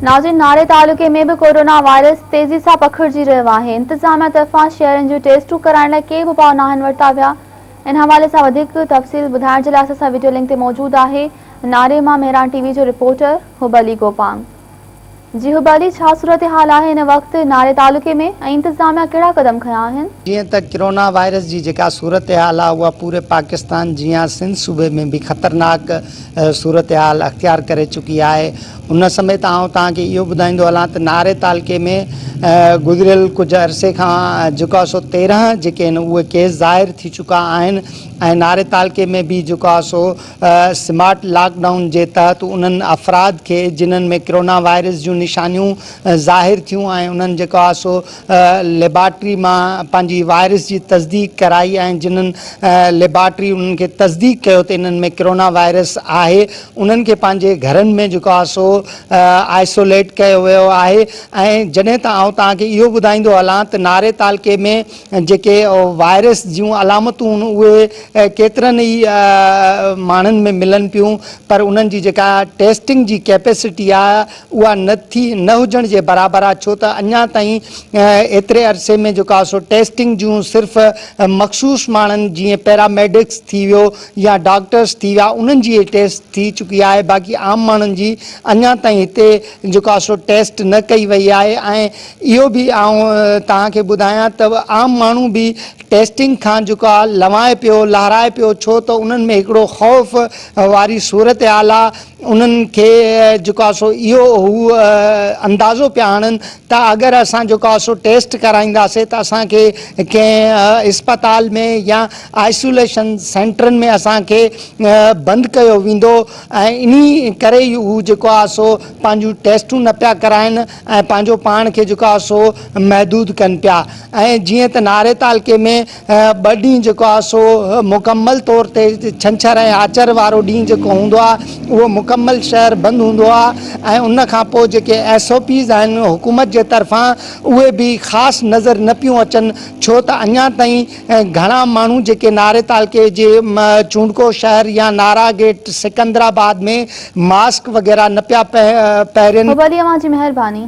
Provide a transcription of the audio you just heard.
नाज़रीन, नारे तालुके में भी कोरोना वायरस तेज़ी सां पखिड़िजी रहियो आहे। इंतिज़ामिया तरफ़ां शहरनि जूं टेस्टूं कराइण लाइ के बि उपाउ नाहिनि वरिता विया। इन हवाले सां वधीक तफ़सील ॿुधाइण जे लाइ असां सां वीडियो लिंक ते मौजूदु आहे नारे मां मेहरान टीवी जो रिपोर्टर हुबली गोपांग। जी हुबली, छा सूरत हाल आहे इन वक़्तु नारे तालुके में ऐं इंतिज़ामिया कहिड़ा क़दम खंया आहिनि? जीअं त कोरोना वायरस जी जेका सूरत हाल आहे उहा पूरे पाकिस्तान जीअं सिंध सूबे में भी ख़तरनाक सूरत हाल अख़्तियार करे चुकी आहे। उन समेत आउं तव्हांखे इहो ॿुधाईंदो हलां त नारे तालुके में गुज़िरियल कुझु अरसे खां जेको आहे सो 13 जेके आहिनि उहे केस ज़ाहिर थी चुका आहिनि ऐं नारे तालुके में भी जेको आहे सो स्मार्ट लॉकडाउन जे तहत उन्हनि अफ़राद खे जिन्हनि में कोरोना वायरस जूं निशानियूं ज़ाहिर थियूं ऐं उन्हनि जेको आहे सो लेबॉर्ट्री मां पंहिंजी वायरस जी तस्दीक कराई ऐं जिन्हनि लेबॉर्ट्री उन्हनि खे तस्दीक कयो त इन्हनि में कोरोना वायरस आहे उन्हनि खे पंहिंजे घरनि में जेको आहे सो आइसोलेट कयो वियो आहे। ऐं जॾहिं त आउं तव्हांखे इहो ॿुधाईंदो हलां त नारे तालुके में जेके वायरस जूं अलामतूं उहे केतिरनि ई माण्हुनि में मिलनि पियूं, पर उन्हनि जी जेका टेस्टिंग जी कैपेसिटी आहे उहा न हुजण जे बराबरि आहे, छो त अञा ताईं एतिरे अरसे में जेको आहे सो टेस्टिंग जूं सिर्फ़ु मख़सूस माण्हुनि जीअं पैरामेडिक्स थी वियो या डॉक्टर्स थी विया उन्हनि जी टेस्ट थी चुकी आहे। बाक़ी आम माण्हुनि जी अञा ताईं हिते जेको आहे सो टेस्ट न कई वई आहे। ऐं इहो बि आउं तव्हांखे ॿुधायां त आम माण्हू बि टेस्टिंग खां जेको आहे लवाए पियो लहराए पियो, छो त उन्हनि में हिकिड़ो ख़ौफ़ वारी सूरत हाल आहे। उन्हनि खे जेको आहे सो इहो हू अंदाज़ो पिया आणनि त अगरि असां जेको आहे सो टेस्ट कराईंदासीं त असांखे कंहिं इस्पताल में या आइसोलेशन सेंटरनि में असांखे बंदि कयो वेंदो ऐं इन करे ई हू जेको आहे सो पंहिंजूं टेस्टूं न पिया कराइनि ऐं पंहिंजो पाण खे जेको आहे सो महदूद कनि पिया। ऐं जीअं त नारे तालुके में 2 ॾींहं जेको आहे सो मुकमल तौर ते छंछरु ऐं आचर वारो ॾींहुं जेको हूंदो आहे उहो मुकमल शहर बंदि हूंदो आहे ऐं उन खां पोइ जेके SOPs आहिनि हुकूमत जे तरफ़ां उहे बि ख़ासि नज़र न पियूं अचनि, छो त अञा ताईं घणा माण्हू जेके नारे तालुके जे चूंडको शहर या नारा गेट सिकंदराबाद में मास्क वग़ैरह न पिया पहिरियनि। हुबली, अवां जी महिरबानी।